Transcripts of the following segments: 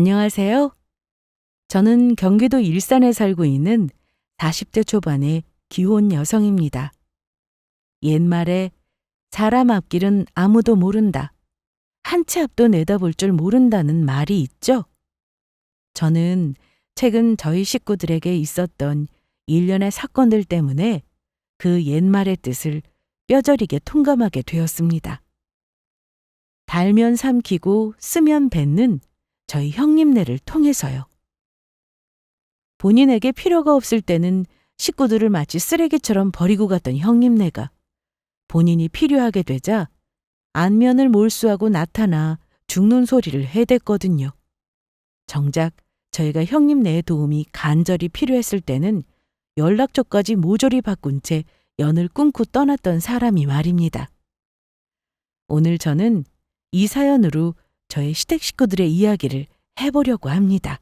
안녕하세요. 저는 경기도 일산에 살고 있는 40대 초반의 기혼 여성입니다. 옛말에 사람 앞길은 아무도 모른다. 한 치 앞도 내다볼 줄 모른다는 말이 있죠. 저는 최근 저희 식구들에게 있었던 일련의 사건들 때문에 그 옛말의 뜻을 뼈저리게 통감하게 되었습니다. 달면 삼키고 쓰면 뱉는 저희 형님네를 통해서요. 본인에게 필요가 없을 때는 식구들을 마치 쓰레기처럼 버리고 갔던 형님네가 본인이 필요하게 되자 안면을 몰수하고 나타나 죽는 소리를 해댔거든요. 정작 저희가 형님네의 도움이 간절히 필요했을 때는 연락처까지 모조리 바꾼 채 연을 끊고 떠났던 사람이 말입니다. 오늘 저는 이 사연으로 저의 시댁 식구들의 이야기를 해보려고 합니다.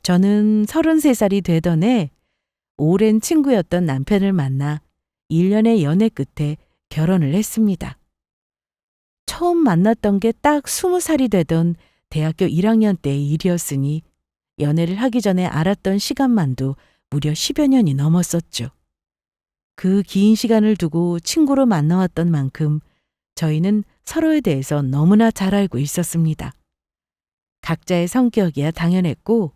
저는 33살이 되던 해 오랜 친구였던 남편을 만나 1년의 연애 끝에 결혼을 했습니다. 처음 만났던 게 딱 20살이 되던 대학교 1학년 때의 일이었으니 연애를 하기 전에 알았던 시간만도 무려 10여 년이 넘었었죠. 그 긴 시간을 두고 친구로 만나왔던 만큼 저희는 서로에 대해서 너무나 잘 알고 있었습니다. 각자의 성격이야 당연했고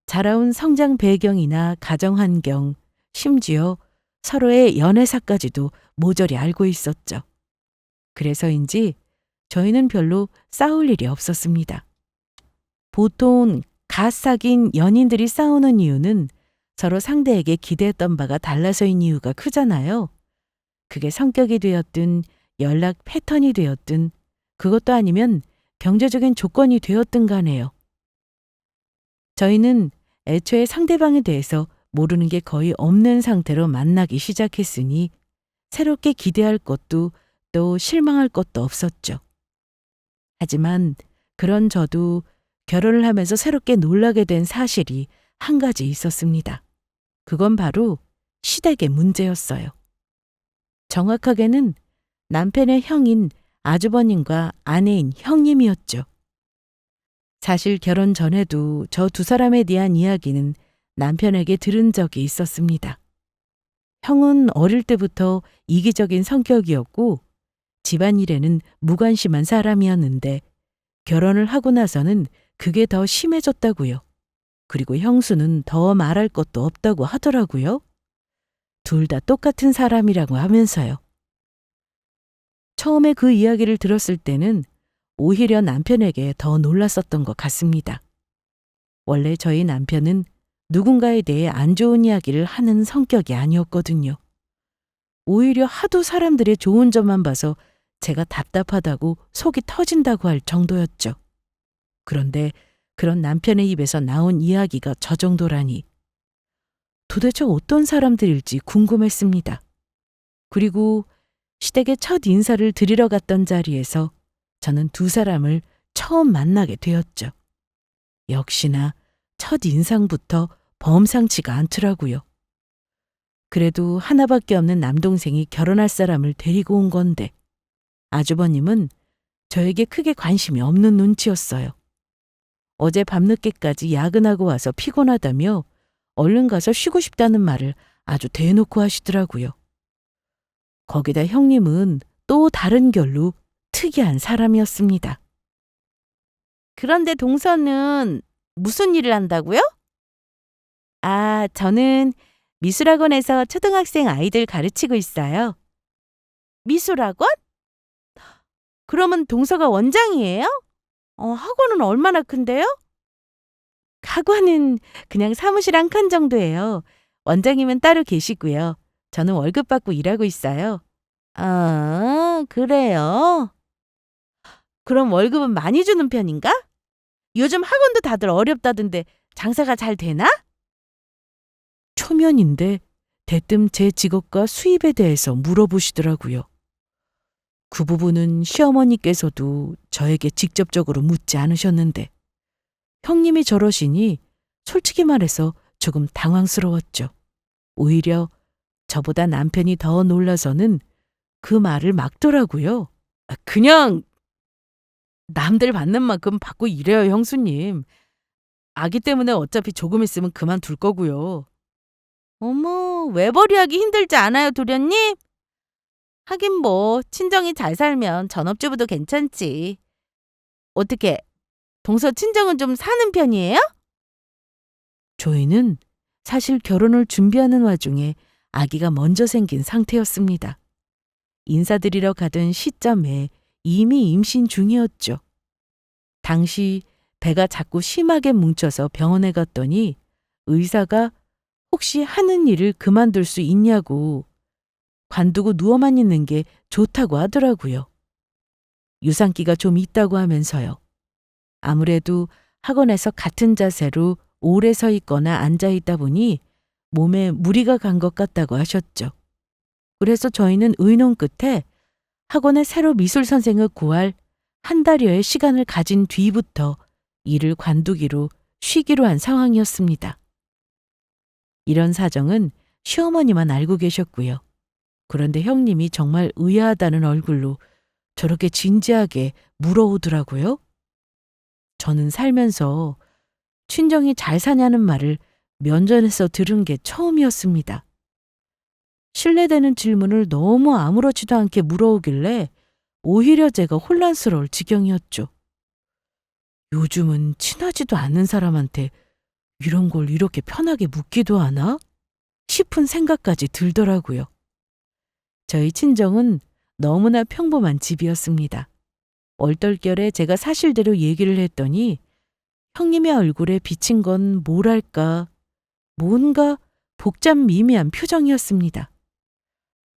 자라온 성장 배경이나 가정 환경, 심지어 서로의 연애사까지도 모조리 알고 있었죠. 그래서인지 저희는 별로 싸울 일이 없었습니다. 보통 갓 사귄 연인들이 싸우는 이유는 서로 상대에게 기대했던 바가 달라서인 이유가 크잖아요. 그게 성격이 되었든 연락 패턴이 되었든 그것도 아니면 경제적인 조건이 되었든 간에요. 저희는 애초에 상대방에 대해서 모르는 게 거의 없는 상태로 만나기 시작했으니 새롭게 기대할 것도 또 실망할 것도 없었죠. 하지만 그런 저도 결혼을 하면서 새롭게 놀라게 된 사실이 한 가지 있었습니다. 그건 바로 시댁의 문제였어요. 정확하게는 남편의 형인 아주버님과 아내인 형님이었죠. 사실 결혼 전에도 저 두 사람에 대한 이야기는 남편에게 들은 적이 있었습니다. 형은 어릴 때부터 이기적인 성격이었고 집안일에는 무관심한 사람이었는데 결혼을 하고 나서는 그게 더 심해졌다고요. 그리고 형수는 더 말할 것도 없다고 하더라고요. 둘 다 똑같은 사람이라고 하면서요. 처음에 그 이야기를 들었을 때는 오히려 남편에게 더 놀랐었던 것 같습니다. 원래 저희 남편은 누군가에 대해 안 좋은 이야기를 하는 성격이 아니었거든요. 오히려 하도 사람들의 좋은 점만 봐서 제가 답답하다고 속이 터진다고 할 정도였죠. 그런데 그런 남편의 입에서 나온 이야기가 저 정도라니 도대체 어떤 사람들일지 궁금했습니다. 그리고 시댁의 첫 인사를 드리러 갔던 자리에서 저는 두 사람을 처음 만나게 되었죠. 역시나 첫 인상부터 범상치가 않더라고요. 그래도 하나밖에 없는 남동생이 결혼할 사람을 데리고 온 건데 아주버님은 저에게 크게 관심이 없는 눈치였어요. 어제 밤늦게까지 야근하고 와서 피곤하다며 얼른 가서 쉬고 싶다는 말을 아주 대놓고 하시더라고요. 거기다 형님은 또 다른 결로 특이한 사람이었습니다. 그런데 동서는 무슨 일을 한다고요? 아, 저는 미술학원에서 초등학생 아이들 가르치고 있어요. 미술학원? 그러면 동서가 원장이에요? 학원은 얼마나 큰데요? 학원은 그냥 사무실 한 칸 정도예요. 원장님은 따로 계시고요. 저는 월급 받고 일하고 있어요. 아, 그래요? 그럼 월급은 많이 주는 편인가? 요즘 학원도 다들 어렵다던데 장사가 잘 되나? 초면인데 대뜸 제 직업과 수입에 대해서 물어보시더라고요. 그 부분은 시어머니께서도 저에게 직접적으로 묻지 않으셨는데 형님이 저러시니 솔직히 말해서 조금 당황스러웠죠. 오히려 저보다 남편이 더 놀라서는 그 말을 막더라고요. 그냥 남들 받는 만큼 받고 이래요, 형수님. 아기 때문에 어차피 조금 있으면 그만둘 거고요. 어머, 외벌이하기 힘들지 않아요, 도련님? 하긴 뭐 친정이 잘 살면 전업주부도 괜찮지. 어떻게 동서 친정은 좀 사는 편이에요? 저희는 사실 결혼을 준비하는 와중에 아기가 먼저 생긴 상태였습니다. 인사드리러 가던 시점에 이미 임신 중이었죠. 당시 배가 자꾸 심하게 뭉쳐서 병원에 갔더니 의사가 혹시 하는 일을 그만둘 수 있냐고 관두고 누워만 있는 게 좋다고 하더라고요. 유산기가 좀 있다고 하면서요. 아무래도 학원에서 같은 자세로 오래 서 있거나 앉아 있다 보니 몸에 무리가 간 것 같다고 하셨죠. 그래서 저희는 의논 끝에 학원에 새로 미술 선생을 구할 한 달여의 시간을 가진 뒤부터 일을 관두기로 쉬기로 한 상황이었습니다. 이런 사정은 시어머니만 알고 계셨고요. 그런데 형님이 정말 의아하다는 얼굴로 저렇게 진지하게 물어오더라고요. 저는 살면서 친정이 잘 사냐는 말을 면전에서 들은 게 처음이었습니다. 신뢰되는 질문을 너무 아무렇지도 않게 물어오길래 오히려 제가 혼란스러울 지경이었죠. 요즘은 친하지도 않는 사람한테 이런 걸 이렇게 편하게 묻기도 하나? 싶은 생각까지 들더라고요. 저희 친정은 너무나 평범한 집이었습니다. 얼떨결에 제가 사실대로 얘기를 했더니 형님의 얼굴에 비친 건 뭐랄까, 뭔가 복잡 미미한 표정이었습니다.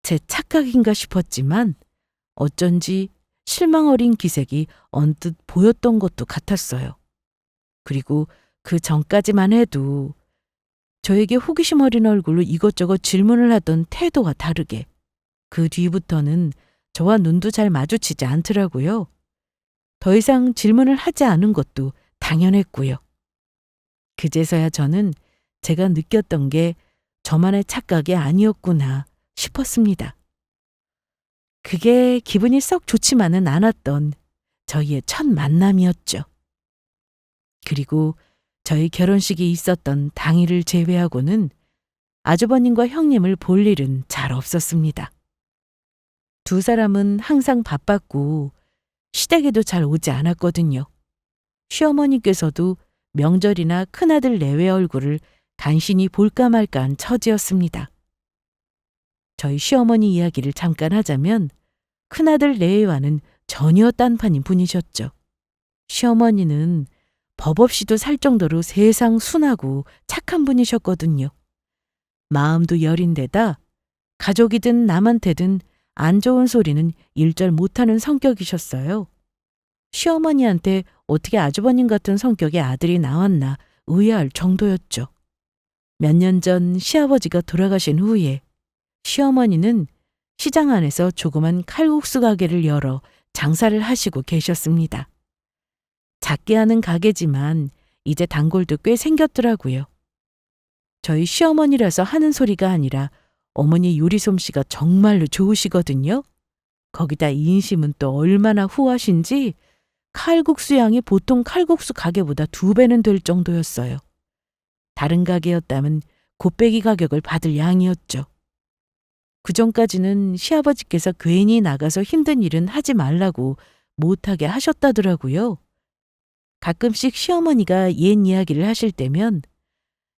제 착각인가 싶었지만 어쩐지 실망 어린 기색이 언뜻 보였던 것도 같았어요. 그리고 그 전까지만 해도 저에게 호기심 어린 얼굴로 이것저것 질문을 하던 태도와 다르게 그 뒤부터는 저와 눈도 잘 마주치지 않더라고요. 더 이상 질문을 하지 않은 것도 당연했고요. 그제서야 저는 제가 느꼈던 게 저만의 착각이 아니었구나 싶었습니다. 그게 기분이 썩 좋지만은 않았던 저희의 첫 만남이었죠. 그리고 저희 결혼식이 있었던 당일을 제외하고는 아주버님과 형님을 볼 일은 잘 없었습니다. 두 사람은 항상 바빴고 시댁에도 잘 오지 않았거든요. 시어머니께서도 명절이나 큰아들 내외 얼굴을 간신히 볼까 말까 한 처지였습니다. 저희 시어머니 이야기를 잠깐 하자면 큰아들 내외와는 전혀 딴판인 분이셨죠. 시어머니는 법 없이도 살 정도로 세상 순하고 착한 분이셨거든요. 마음도 여린데다 가족이든 남한테든 안 좋은 소리는 일절 못하는 성격이셨어요. 시어머니한테 어떻게 아주버님 같은 성격의 아들이 나왔나 의아할 정도였죠. 몇 년 전 시아버지가 돌아가신 후에 시어머니는 시장 안에서 조그만 칼국수 가게를 열어 장사를 하시고 계셨습니다. 작게 하는 가게지만 이제 단골도 꽤 생겼더라고요. 저희 시어머니라서 하는 소리가 아니라 어머니 요리 솜씨가 정말로 좋으시거든요. 거기다 인심은 또 얼마나 후하신지 칼국수 양이 보통 칼국수 가게보다 2배는 될 정도였어요. 다른 가게였다면 곱빼기 가격을 받을 양이었죠. 그전까지는 시아버지께서 괜히 나가서 힘든 일은 하지 말라고 못하게 하셨다더라고요. 가끔씩 시어머니가 옛 이야기를 하실 때면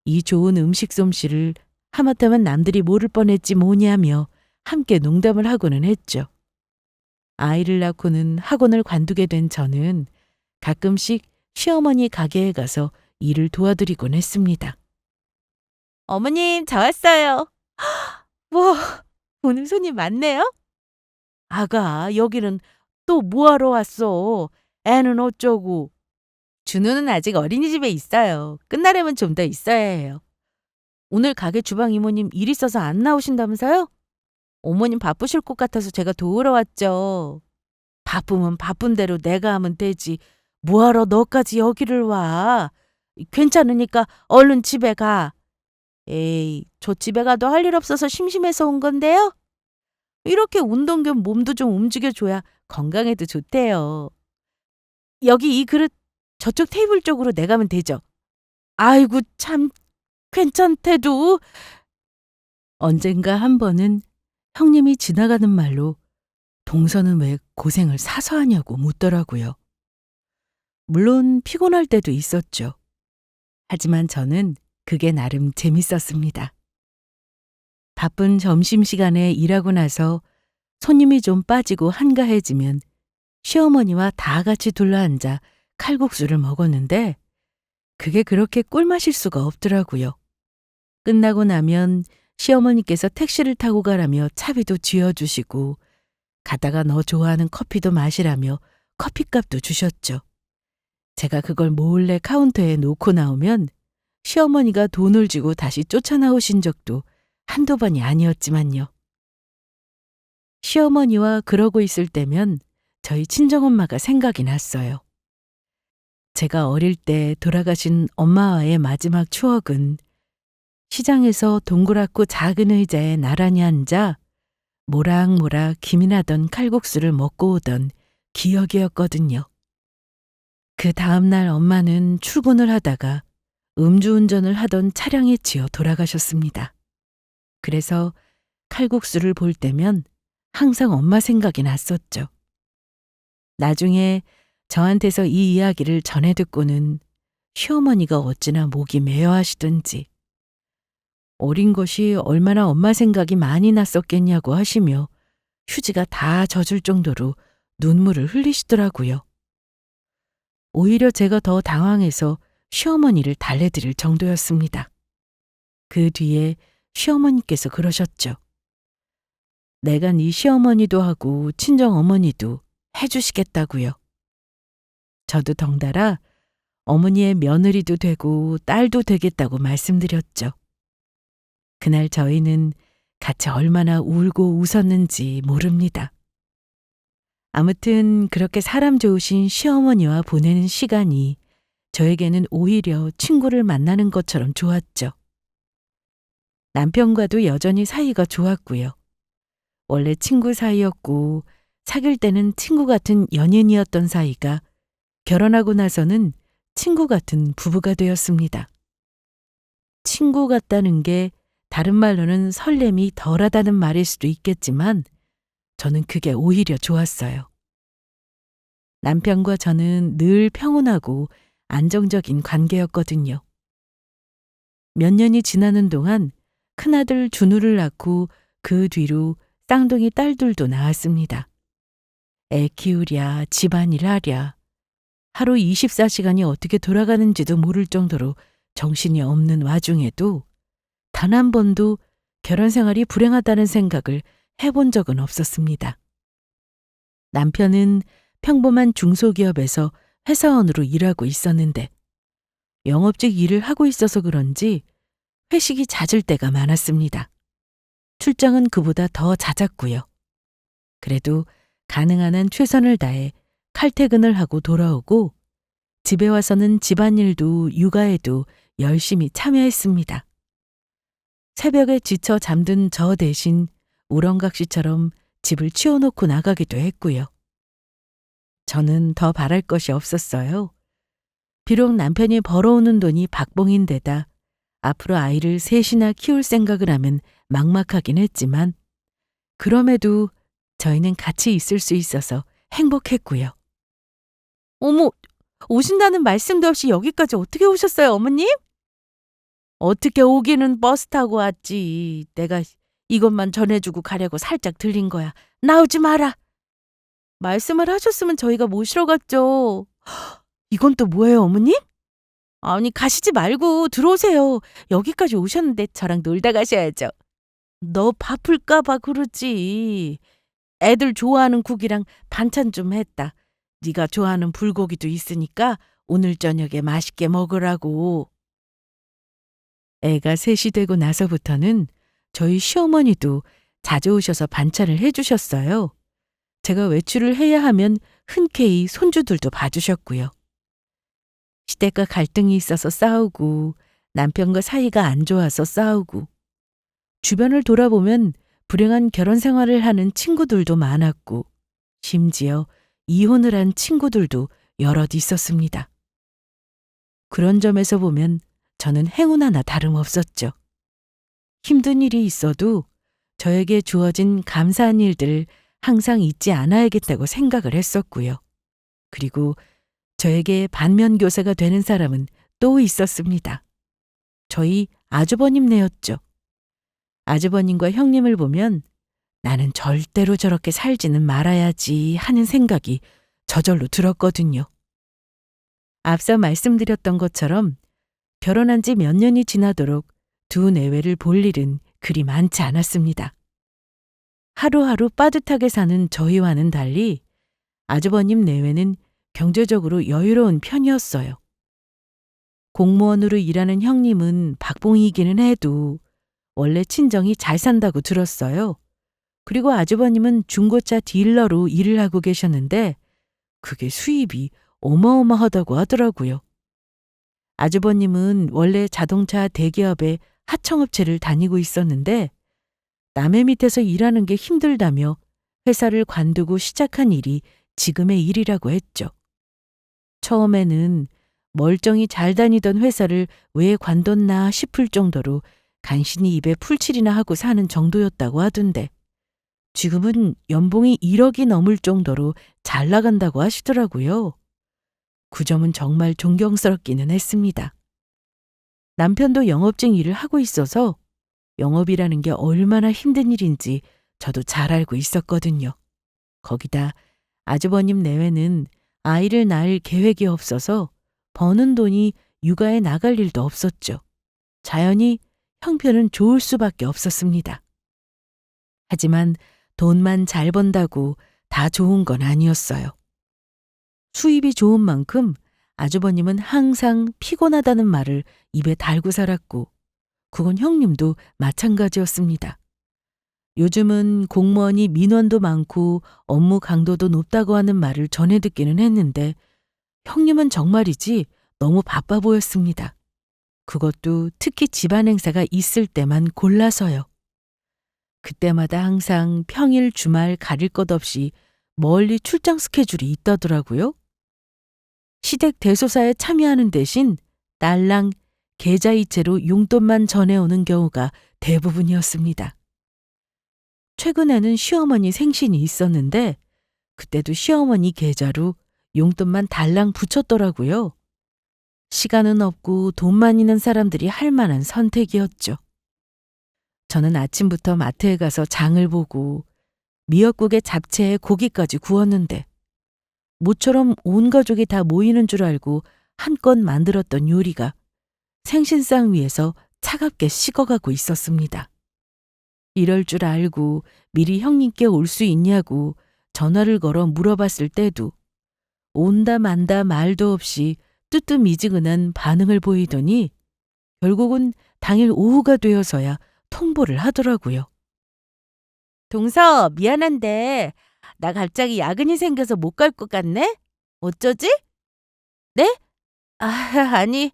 이 좋은 음식 솜씨를 하마터면 남들이 모를 뻔했지 뭐냐며 함께 농담을 하고는 했죠. 아이를 낳고는 학원을 관두게 된 저는 가끔씩 시어머니 가게에 가서 일을 도와드리곤 했습니다. 어머님, 저 왔어요. 와, 오늘 손님 많네요? 아가, 여기는 또 뭐하러 왔어? 애는 어쩌고? 준우는 아직 어린이집에 있어요. 끝나려면 좀 더 있어야 해요. 오늘 가게 주방 이모님 일 있어서 안 나오신다면서요? 어머님 바쁘실 것 같아서 제가 도우러 왔죠. 바쁘면 바쁜 대로 내가 하면 되지. 뭐하러 너까지 여기를 와? 괜찮으니까 얼른 집에 가. 에이, 저 집에 가도 할 일 없어서 심심해서 온 건데요. 이렇게 운동 겸 몸도 좀 움직여줘야 건강에도 좋대요. 여기 이 그릇 저쪽 테이블 쪽으로 내가면 되죠? 아이고 참 괜찮대도. 언젠가 한 번은 형님이 지나가는 말로 동서는 왜 고생을 사서 하냐고 묻더라고요. 물론 피곤할 때도 있었죠. 하지만 저는 그게 나름 재밌었습니다. 바쁜 점심시간에 일하고 나서 손님이 좀 빠지고 한가해지면 시어머니와 다 같이 둘러앉아 칼국수를 먹었는데 그게 그렇게 꿀맛일 수가 없더라고요. 끝나고 나면 시어머니께서 택시를 타고 가라며 차비도 쥐어주시고 가다가 너 좋아하는 커피도 마시라며 커피값도 주셨죠. 제가 그걸 몰래 카운터에 놓고 나오면 시어머니가 돈을 주고 다시 쫓아나오신 적도 한두 번이 아니었지만요. 시어머니와 그러고 있을 때면 저희 친정엄마가 생각이 났어요. 제가 어릴 때 돌아가신 엄마와의 마지막 추억은 시장에서 동그랗고 작은 의자에 나란히 앉아 모락모락 김이 나던 칼국수를 먹고 오던 기억이었거든요. 그 다음날 엄마는 출근을 하다가 음주운전을 하던 차량에 치여 돌아가셨습니다. 그래서 칼국수를 볼 때면 항상 엄마 생각이 났었죠. 나중에 저한테서 이 이야기를 전해 듣고는 시어머니가 어찌나 목이 메어 하시던지 어린 것이 얼마나 엄마 생각이 많이 났었겠냐고 하시며 휴지가 다 젖을 정도로 눈물을 흘리시더라고요. 오히려 제가 더 당황해서 시어머니를 달래드릴 정도였습니다. 그 뒤에 시어머니께서 그러셨죠. 내가 네 시어머니도 하고 친정어머니도 해주시겠다고요. 저도 덩달아 어머니의 며느리도 되고 딸도 되겠다고 말씀드렸죠. 그날 저희는 같이 얼마나 울고 웃었는지 모릅니다. 아무튼 그렇게 사람 좋으신 시어머니와 보내는 시간이 저에게는 오히려 친구를 만나는 것처럼 좋았죠. 남편과도 여전히 사이가 좋았고요. 원래 친구 사이였고 사귈 때는 친구 같은 연인이었던 사이가 결혼하고 나서는 친구 같은 부부가 되었습니다. 친구 같다는 게 다른 말로는 설렘이 덜하다는 말일 수도 있겠지만 저는 그게 오히려 좋았어요. 남편과 저는 늘 평온하고 안정적인 관계였거든요. 몇 년이 지나는 동안 큰아들 준우를 낳고 그 뒤로 쌍둥이 딸들도 낳았습니다. 애 키우랴 집안일 하랴 하루 24시간이 어떻게 돌아가는지도 모를 정도로 정신이 없는 와중에도 단 한 번도 결혼 생활이 불행하다는 생각을 해본 적은 없었습니다. 남편은 평범한 중소기업에서 회사원으로 일하고 있었는데 영업직 일을 하고 있어서 그런지 회식이 잦을 때가 많았습니다. 출장은 그보다 더 잦았고요. 그래도 가능한 한 최선을 다해 칼퇴근을 하고 돌아오고 집에 와서는 집안일도 육아에도 열심히 참여했습니다. 새벽에 지쳐 잠든 저 대신 우렁각시처럼 집을 치워놓고 나가기도 했고요. 저는 더 바랄 것이 없었어요. 비록 남편이 벌어오는 돈이 박봉인데다 앞으로 아이를 셋이나 키울 생각을 하면 막막하긴 했지만 그럼에도 저희는 같이 있을 수 있어서 행복했고요. 어머, 오신다는 말씀도 없이 여기까지 어떻게 오셨어요, 어머님? 어떻게 오기는 버스 타고 왔지. 내가 이것만 전해주고 가려고 살짝 들린 거야. 나오지 마라. 말씀을 하셨으면 저희가 모시러 갔죠. 이건 또 뭐예요, 어머님? 아니, 가시지 말고 들어오세요. 여기까지 오셨는데 저랑 놀다 가셔야죠. 너 바쁠까 봐 그러지. 애들 좋아하는 국이랑 반찬 좀 했다. 네가 좋아하는 불고기도 있으니까 오늘 저녁에 맛있게 먹으라고. 애가 셋이 되고 나서부터는 저희 시어머니도 자주 오셔서 반찬을 해주셨어요. 제가 외출을 해야 하면 흔쾌히 손주들도 봐주셨고요. 시댁과 갈등이 있어서 싸우고 남편과 사이가 안 좋아서 싸우고 주변을 돌아보면 불행한 결혼 생활을 하는 친구들도 많았고 심지어 이혼을 한 친구들도 여럿 있었습니다. 그런 점에서 보면 저는 행운 하나 다름없었죠. 힘든 일이 있어도 저에게 주어진 감사한 일들을 항상 잊지 않아야겠다고 생각을 했었고요. 그리고 저에게 반면교사가 되는 사람은 또 있었습니다. 저희 아주버님네였죠. 아주버님과 형님을 보면 나는 절대로 저렇게 살지는 말아야지 하는 생각이 저절로 들었거든요. 앞서 말씀드렸던 것처럼 결혼한 지 몇 년이 지나도록 두 내외를 볼 일은 그리 많지 않았습니다. 하루하루 빠듯하게 사는 저희와는 달리 아주버님 내외는 경제적으로 여유로운 편이었어요. 공무원으로 일하는 형님은 박봉이기는 해도 원래 친정이 잘 산다고 들었어요. 그리고 아주버님은 중고차 딜러로 일을 하고 계셨는데 그게 수입이 어마어마하다고 하더라고요. 아주버님은 원래 자동차 대기업의 하청업체를 다니고 있었는데 남의 밑에서 일하는 게 힘들다며 회사를 관두고 시작한 일이 지금의 일이라고 했죠. 처음에는 멀쩡히 잘 다니던 회사를 왜 관뒀나 싶을 정도로 간신히 입에 풀칠이나 하고 사는 정도였다고 하던데 지금은 연봉이 1억이 넘을 정도로 잘 나간다고 하시더라고요. 그 점은 정말 존경스럽기는 했습니다. 남편도 영업직 일을 하고 있어서 영업이라는 게 얼마나 힘든 일인지 저도 잘 알고 있었거든요. 거기다 아주버님 내외는 아이를 낳을 계획이 없어서 버는 돈이 육아에 나갈 일도 없었죠. 자연히 형편은 좋을 수밖에 없었습니다. 하지만 돈만 잘 번다고 다 좋은 건 아니었어요. 수입이 좋은 만큼 아주버님은 항상 피곤하다는 말을 입에 달고 살았고 그건 형님도 마찬가지였습니다. 요즘은 공무원이 민원도 많고 업무 강도도 높다고 하는 말을 전해 듣기는 했는데 형님은 정말이지 너무 바빠 보였습니다. 그것도 특히 집안 행사가 있을 때만 골라서요. 그때마다 항상 평일 주말 가릴 것 없이 멀리 출장 스케줄이 있다더라고요. 시댁 대소사에 참여하는 대신 딸랑 계좌이체로 용돈만 전해오는 경우가 대부분이었습니다. 최근에는 시어머니 생신이 있었는데 그때도 시어머니 계좌로 용돈만 달랑 붙였더라고요. 시간은 없고 돈만 있는 사람들이 할 만한 선택이었죠. 저는 아침부터 마트에 가서 장을 보고 미역국에 잡채에 고기까지 구웠는데 모처럼 온 가족이 다 모이는 줄 알고 한껏 만들었던 요리가 생신상 위에서 차갑게 식어가고 있었습니다. 이럴 줄 알고 미리 형님께 올 수 있냐고 전화를 걸어 물어봤을 때도 온다 만다 말도 없이 뜨뜻미지근한 반응을 보이더니 결국은 당일 오후가 되어서야 통보를 하더라고요. 동서, 미안한데 나 갑자기 야근이 생겨서 못 갈 것 같네? 어쩌지? 네? 아니,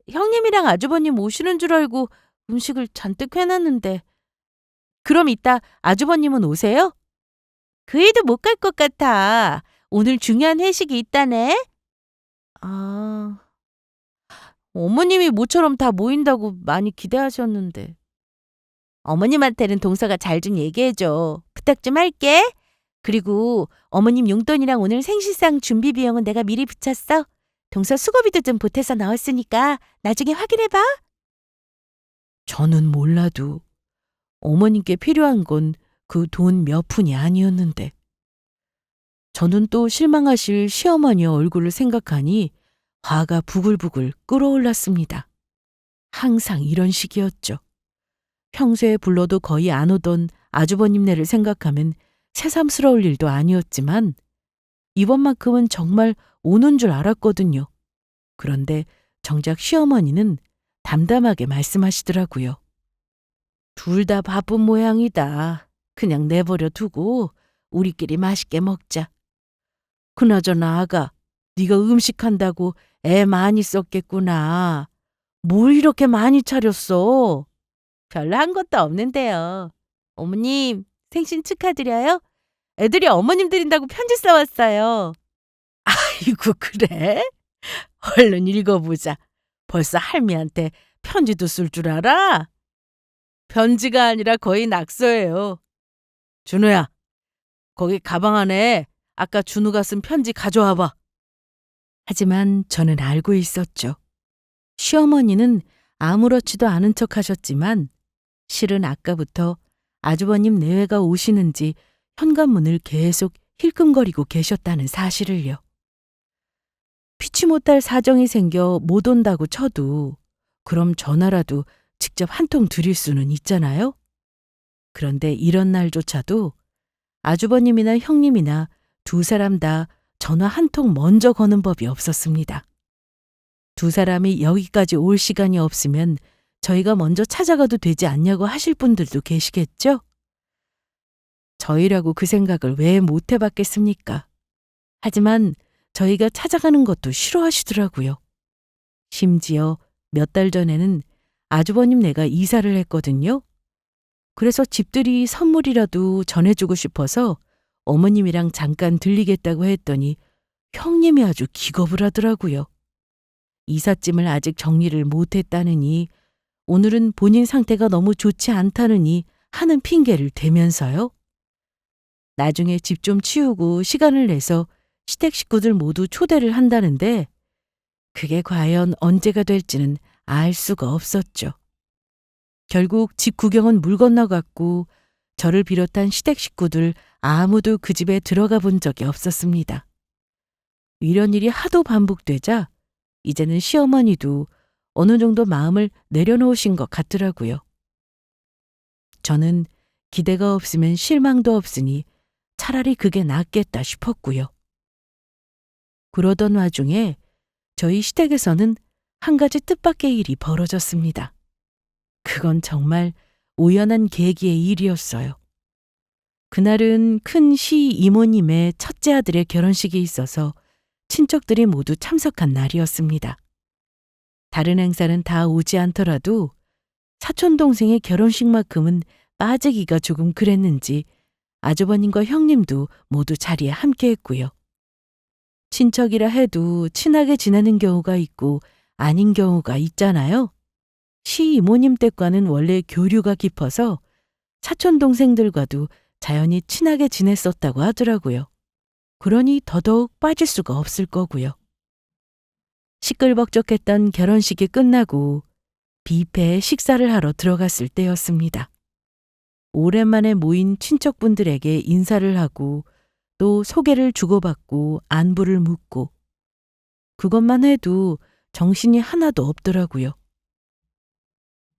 형님이랑 아주버님 오시는 줄 알고 음식을 잔뜩 해놨는데. 그럼 이따 아주버님은 오세요? 그 애도 못 갈 것 같아. 오늘 중요한 회식이 있다네. 아, 어머님이 모처럼 다 모인다고 많이 기대하셨는데. 어머님한테는 동서가 잘 좀 얘기해줘. 부탁 좀 할게. 그리고 어머님 용돈이랑 오늘 생신상 준비 비용은 내가 미리 붙였어. 동서 수고비도 좀 보태서 넣었으니까 나중에 확인해봐. 저는 몰라도 어머님께 필요한 건 그 돈 몇 푼이 아니었는데. 저는 또 실망하실 시어머니의 얼굴을 생각하니 화가 부글부글 끓어올랐습니다. 항상 이런 식이었죠. 평소에 불러도 거의 안 오던 아주버님네를 생각하면 새삼스러울 일도 아니었지만 이번만큼은 정말 오는 줄 알았거든요. 그런데 정작 시어머니는 담담하게 말씀하시더라고요. 둘 다 바쁜 모양이다. 그냥 내버려 두고 우리끼리 맛있게 먹자. 그나저나 아가, 네가 음식한다고 애 많이 썼겠구나. 뭘 이렇게 많이 차렸어? 별로 한 것도 없는데요. 어머님, 생신 축하드려요. 애들이 어머님 드린다고 편지 써왔어요. 아이고, 그래? 얼른 읽어보자. 벌써 할미한테 편지도 쓸 줄 알아? 편지가 아니라 거의 낙서예요. 준우야, 거기 가방 안에 아까 준우가 쓴 편지 가져와봐. 하지만 저는 알고 있었죠. 시어머니는 아무렇지도 않은 척 하셨지만 실은 아까부터 아주버님 내외가 오시는지 현관문을 계속 힐끔거리고 계셨다는 사실을요. 피치 못할 사정이 생겨 못 온다고 쳐도 그럼 전화라도 직접 한 통 드릴 수는 있잖아요. 그런데 이런 날조차도 아주버님이나 형님이나 두 사람 다 전화 한 통 먼저 거는 법이 없었습니다. 두 사람이 여기까지 올 시간이 없으면 저희가 먼저 찾아가도 되지 않냐고 하실 분들도 계시겠죠? 저희라고 그 생각을 왜 못 해봤겠습니까? 하지만 저희가 찾아가는 것도 싫어하시더라고요. 심지어 몇 달 전에는 아주버님 네가 이사를 했거든요. 그래서 집들이 선물이라도 전해주고 싶어서 어머님이랑 잠깐 들리겠다고 했더니 형님이 아주 기겁을 하더라고요. 이삿짐을 아직 정리를 못했다느니 오늘은 본인 상태가 너무 좋지 않다느니 하는 핑계를 대면서요. 나중에 집 좀 치우고 시간을 내서 시댁 식구들 모두 초대를 한다는데 그게 과연 언제가 될지는 알 수가 없었죠. 결국 집 구경은 물 건너갔고 저를 비롯한 시댁 식구들 아무도 그 집에 들어가 본 적이 없었습니다. 이런 일이 하도 반복되자 이제는 시어머니도 어느 정도 마음을 내려놓으신 것 같더라고요. 저는 기대가 없으면 실망도 없으니 차라리 그게 낫겠다 싶었고요. 그러던 와중에 저희 시댁에서는 한 가지 뜻밖의 일이 벌어졌습니다. 그건 정말 우연한 계기의 일이었어요. 그날은 큰 시 이모님의 첫째 아들의 결혼식이 있어서 친척들이 모두 참석한 날이었습니다. 다른 행사는 다 오지 않더라도 사촌 동생의 결혼식만큼은 빠지기가 조금 그랬는지 아주버님과 형님도 모두 자리에 함께했고요. 친척이라 해도 친하게 지내는 경우가 있고 아닌 경우가 있잖아요. 시 이모님 댁과는 원래 교류가 깊어서 사촌 동생들과도 자연히 친하게 지냈었다고 하더라고요. 그러니 더더욱 빠질 수가 없을 거고요. 시끌벅적했던 결혼식이 끝나고 뷔페에 식사를 하러 들어갔을 때였습니다. 오랜만에 모인 친척분들에게 인사를 하고 또 소개를 주고받고 안부를 묻고 그것만 해도 정신이 하나도 없더라고요.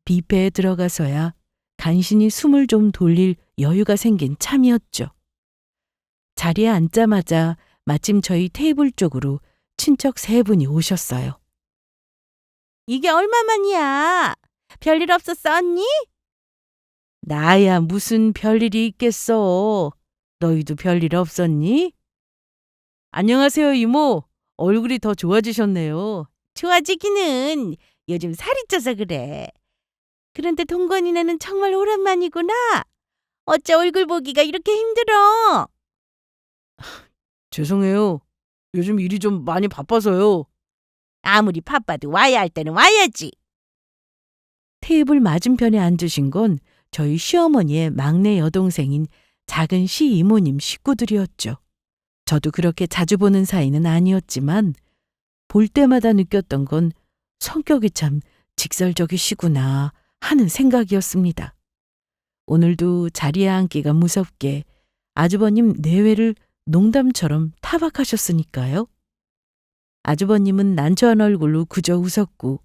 뷔페에 들어가서야 간신히 숨을 좀 돌릴 여유가 생긴 참이었죠. 자리에 앉자마자 마침 저희 테이블 쪽으로 친척 세 분이 오셨어요. 이게 얼마만이야? 별일 없었어, 언니? 나야 무슨 별일이 있겠어. 너희도 별일 없었니? 안녕하세요, 이모. 얼굴이 더 좋아지셨네요. 좋아지기는 요즘 살이 쪄서 그래. 그런데 동건이네는 정말 오랜만이구나. 어째 얼굴 보기가 이렇게 힘들어? 죄송해요. 요즘 일이 좀 많이 바빠서요. 아무리 바빠도 와야 할 때는 와야지. 테이블 맞은편에 앉으신 건 저희 시어머니의 막내 여동생인 작은 시 이모님 식구들이었죠. 저도 그렇게 자주 보는 사이는 아니었지만 볼 때마다 느꼈던 건 성격이 참 직설적이시구나 하는 생각이었습니다. 오늘도 자리에 앉기가 무섭게 아주버님 내외를 농담처럼 타박하셨으니까요. 아주버님은 난처한 얼굴로 그저 웃었고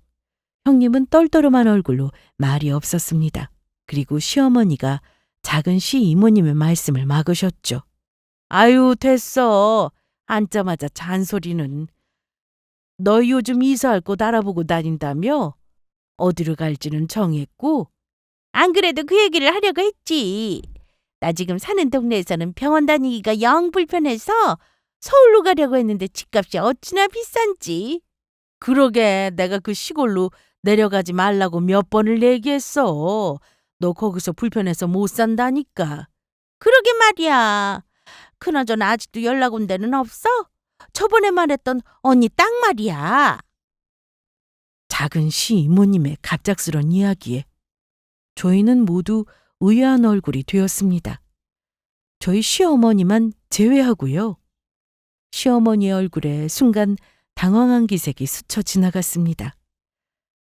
형님은 떨떠름한 얼굴로 말이 없었습니다. 그리고 시어머니가 작은 시 이모님의 말씀을 막으셨죠. 아유, 됐어. 앉자마자 잔소리는. 너 요즘 이사할 곳 알아보고 다닌다며? 어디로 갈지는 정했고? 안 그래도 그 얘기를 하려고 했지. 나 지금 사는 동네에서는 병원 다니기가 영 불편해서 서울로 가려고 했는데 집값이 어찌나 비싼지. 그러게 내가 그 시골로 내려가지 말라고 몇 번을 얘기했어. 너 거기서 불편해서 못 산다니까. 그러게 말이야. 그나저나 아직도 연락 온 데는 없어? 저번에 말했던 언니 땅 말이야. 작은 시 이모님의 갑작스런 이야기에 저희는 모두 의아한 얼굴이 되었습니다. 저희 시어머니만 제외하고요. 시어머니의 얼굴에 순간 당황한 기색이 스쳐 지나갔습니다.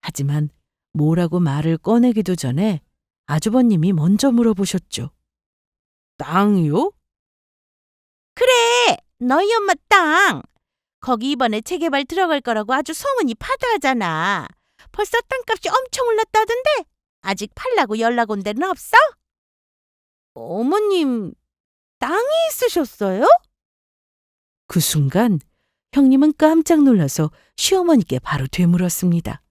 하지만 뭐라고 말을 꺼내기도 전에 아주버님이 먼저 물어보셨죠. 땅이요? 그래, 너희 엄마 땅. 거기 이번에 재개발 들어갈 거라고 아주 소문이 파다하잖아. 벌써 땅값이 엄청 올랐다던데 아직 팔라고 연락 온 데는 없어? 어머님, 땅이 있으셨어요? 그 순간 형님은 깜짝 놀라서 시어머니께 바로 되물었습니다.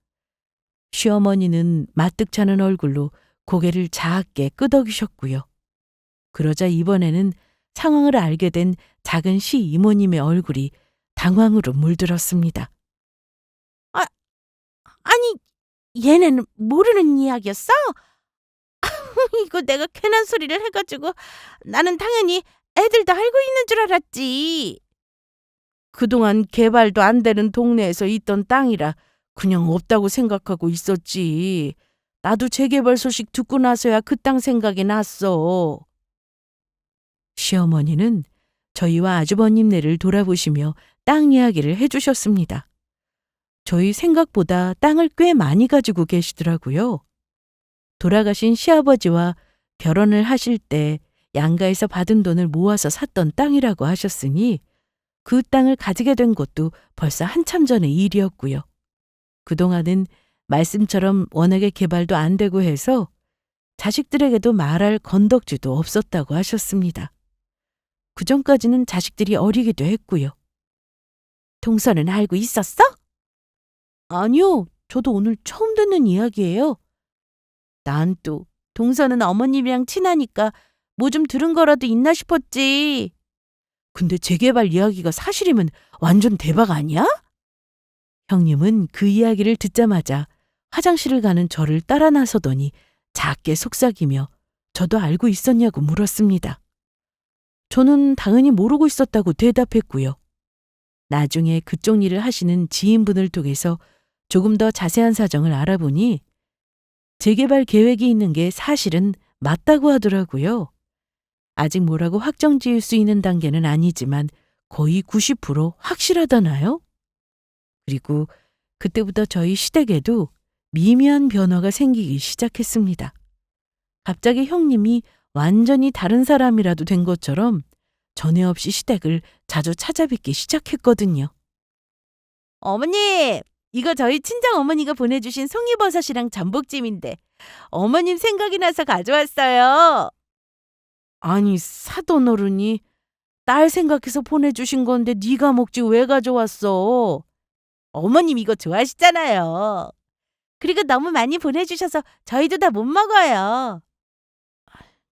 시어머니는 마뜩찮은 얼굴로 고개를 작게 끄덕이셨고요. 그러자 이번에는 상황을 알게 된 작은 시 이모님의 얼굴이 당황으로 물들었습니다. 아니, 얘네는 모르는 이야기였어? 이거 내가 괜한 소리를 해가지고 나는 당연히 애들도 알고 있는 줄 알았지. 그동안 개발도 안 되는 동네에서 있던 땅이라 그냥 없다고 생각하고 있었지. 나도 재개발 소식 듣고 나서야 그 땅 생각이 났어. 시어머니는 저희와 아주버님네를 돌아보시며 땅 이야기를 해주셨습니다. 저희 생각보다 땅을 꽤 많이 가지고 계시더라고요. 돌아가신 시아버지와 결혼을 하실 때 양가에서 받은 돈을 모아서 샀던 땅이라고 하셨으니 그 땅을 가지게 된 것도 벌써 한참 전의 일이었고요. 그동안은 말씀처럼 워낙에 개발도 안 되고 해서 자식들에게도 말할 건덕지도 없었다고 하셨습니다. 그전까지는 자식들이 어리기도 했고요. 동서는 알고 있었어? 아니요, 저도 오늘 처음 듣는 이야기예요. 난 또 동서는 어머님이랑 친하니까 뭐 좀 들은 거라도 있나 싶었지. 근데 재개발 이야기가 사실이면 완전 대박 아니야? 형님은 그 이야기를 듣자마자 화장실을 가는 저를 따라 나서더니 작게 속삭이며 저도 알고 있었냐고 물었습니다. 저는 당연히 모르고 있었다고 대답했고요. 나중에 그쪽 일을 하시는 지인분을 통해서 조금 더 자세한 사정을 알아보니 재개발 계획이 있는 게 사실은 맞다고 하더라고요. 아직 뭐라고 확정 지을 수 있는 단계는 아니지만 거의 90% 확실하다나요? 그리고 그때부터 저희 시댁에도 미미한 변화가 생기기 시작했습니다. 갑자기 형님이 완전히 다른 사람이라도 된 것처럼 전에 없이 시댁을 자주 찾아뵙기 시작했거든요. 어머님, 이거 저희 친정 어머니가 보내주신 송이버섯이랑 전복찜인데 어머님 생각이 나서 가져왔어요. 아니, 사돈 어른이 딸 생각해서 보내주신 건데 네가 먹지 왜 가져왔어? 어머님 이거 좋아하시잖아요. 그리고 너무 많이 보내주셔서 저희도 다 못 먹어요.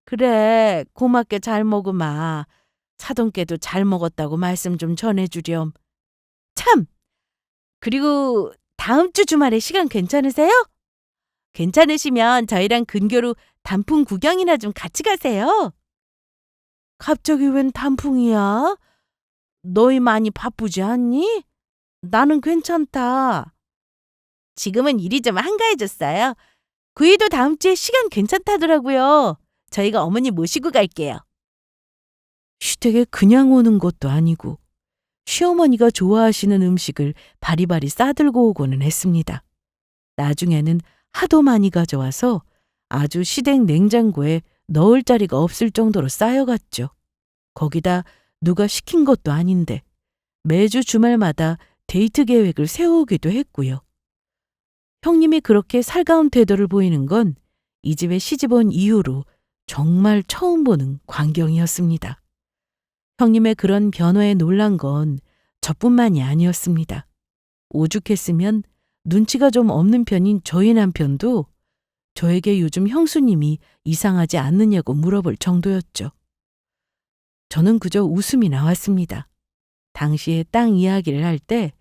그래, 고맙게 잘 먹으마. 사돈께도 잘 먹었다고 말씀 좀 전해주렴. 참! 그리고 다음 주 주말에 시간 괜찮으세요? 괜찮으시면 저희랑 근교로 단풍 구경이나 좀 같이 가세요. 갑자기 웬 단풍이야? 너희 많이 바쁘지 않니? 나는 괜찮다. 지금은 일이 좀 한가해졌어요. 구이도 다음 주에 시간 괜찮다더라고요. 저희가 어머니 모시고 갈게요. 시댁에 그냥 오는 것도 아니고 시어머니가 좋아하시는 음식을 바리바리 싸들고 오고는 했습니다. 나중에는 하도 많이 가져와서 아주 시댁 냉장고에 넣을 자리가 없을 정도로 쌓여갔죠. 거기다 누가 시킨 것도 아닌데 매주 주말마다 데이트 계획을 세우기도 했고요. 형님이 그렇게 살가운 태도를 보이는 건 이 집에 시집 온 이후로 정말 처음 보는 광경이었습니다. 형님의 그런 변화에 놀란 건 저뿐만이 아니었습니다. 오죽했으면 눈치가 좀 없는 편인 저희 남편도 저에게 요즘 형수님이 이상하지 않느냐고 물어볼 정도였죠. 저는 그저 웃음이 나왔습니다. 당시에 땅 이야기를 할 때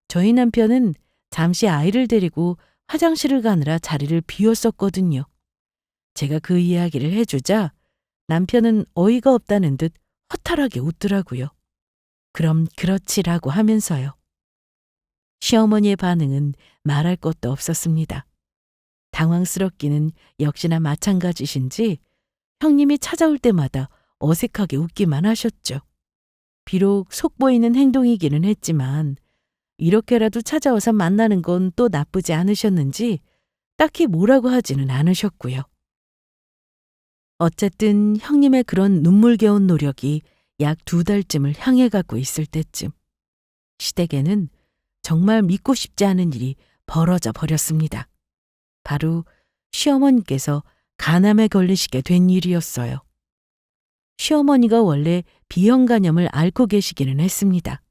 저희 남편은 잠시 아이를 데리고 화장실을 가느라 자리를 비웠었거든요. 제가 그 이야기를 해주자 남편은 어이가 없다는 듯 허탈하게 웃더라고요. 그럼 그렇지라고 하면서요. 시어머니의 반응은 말할 것도 없었습니다. 당황스럽기는 역시나 마찬가지신지 형님이 찾아올 때마다 어색하게 웃기만 하셨죠. 비록 속보이는 행동이기는 했지만 이렇게라도 찾아와서 만나는 건 또 나쁘지 않으셨는지 딱히 뭐라고 하지는 않으셨고요. 어쨌든 형님의 그런 눈물겨운 노력이 약 2달쯤을 향해 가고 있을 때쯤 시댁에는 정말 믿고 싶지 않은 일이 벌어져 버렸습니다. 바로 시어머니께서 간암에 걸리시게 된 일이었어요. 시어머니가 원래 비형간염을 앓고 계시기는 했습니다.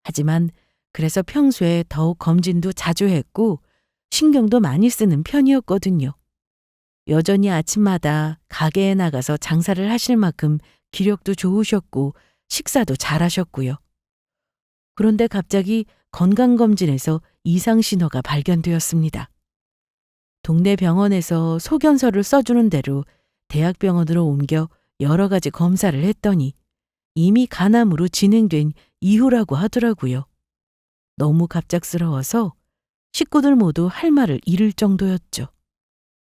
하지만 그래서 평소에 더욱 검진도 자주 했고 신경도 많이 쓰는 편이었거든요. 여전히 아침마다 가게에 나가서 장사를 하실 만큼 기력도 좋으셨고 식사도 잘하셨고요. 그런데 갑자기 건강검진에서 이상 신호가 발견되었습니다. 동네 병원에서 소견서를 써주는 대로 대학병원으로 옮겨 여러 가지 검사를 했더니 이미 간암으로 진행된 이후라고 하더라고요. 너무 갑작스러워서 식구들 모두 할 말을 잃을 정도였죠.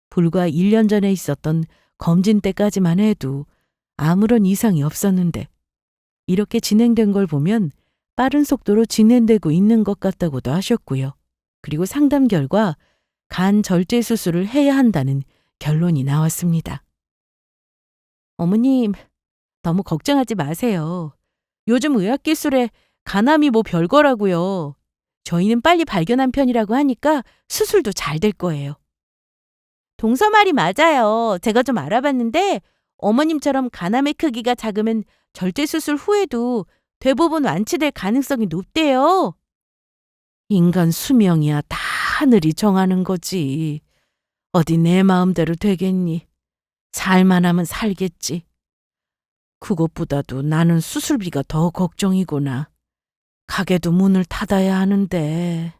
불과 1년 전에 있었던 검진 때까지만 해도 아무런 이상이 없었는데 이렇게 진행된 걸 보면 빠른 속도로 진행되고 있는 것 같다고도 하셨고요. 그리고 상담 결과 간 절제 수술을 해야 한다는 결론이 나왔습니다. 어머님, 너무 걱정하지 마세요. 요즘 의학기술에 간암이 뭐 별거라고요. 저희는 빨리 발견한 편이라고 하니까 수술도 잘 될 거예요. 동서 말이 맞아요. 제가 좀 알아봤는데 어머님처럼 간암의 크기가 작으면 절제 수술 후에도 대부분 완치될 가능성이 높대요. 인간 수명이야 다 하늘이 정하는 거지. 어디 내 마음대로 되겠니? 살만 하면 살겠지. 그것보다도 나는 수술비가 더 걱정이구나. 가게도 문을 닫아야 하는데.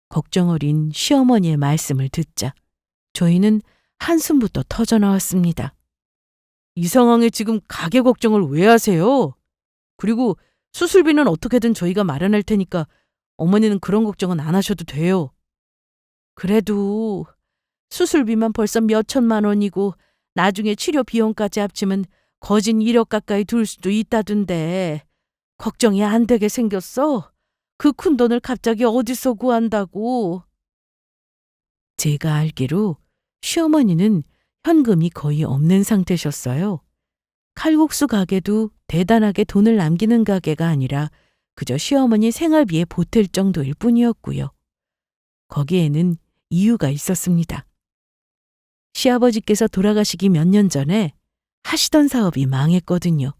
걱정 어린 시어머니의 말씀을 듣자 저희는 한숨부터 터져나왔습니다. 이 상황에 지금 가게 걱정을 왜 하세요? 그리고 수술비는 어떻게든 저희가 마련할 테니까 어머니는 그런 걱정은 안 하셔도 돼요. 그래도 수술비만 벌써 몇 천만 원이고 나중에 치료 비용까지 합치면 거진 1억 가까이 들 수도 있다던데 걱정이 안 되게 생겼어? 그 큰 돈을 갑자기 어디서 구한다고? 제가 알기로 시어머니는 현금이 거의 없는 상태셨어요. 칼국수 가게도 대단하게 돈을 남기는 가게가 아니라 그저 시어머니 생활비에 보탤 정도일 뿐이었고요. 거기에는 이유가 있었습니다. 시아버지께서 돌아가시기 몇 년 전에 하시던 사업이 망했거든요.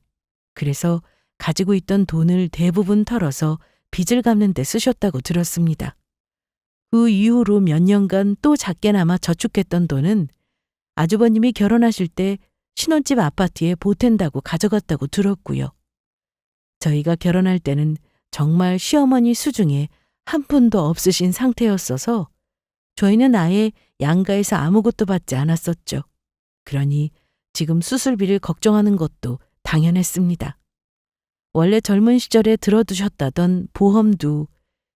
그래서 가지고 있던 돈을 대부분 털어서 빚을 갚는 데 쓰셨다고 들었습니다. 그 이후로 몇 년간 또 작게나마 저축했던 돈은 아주버님이 결혼하실 때 신혼집 아파트에 보탠다고 가져갔다고 들었고요. 저희가 결혼할 때는 정말 시어머니 수중에 한 푼도 없으신 상태였어서 저희는 아예 양가에서 아무것도 받지 않았었죠. 그러니 지금 수술비를 걱정하는 것도 당연했습니다. 원래 젊은 시절에 들어두셨다던 보험도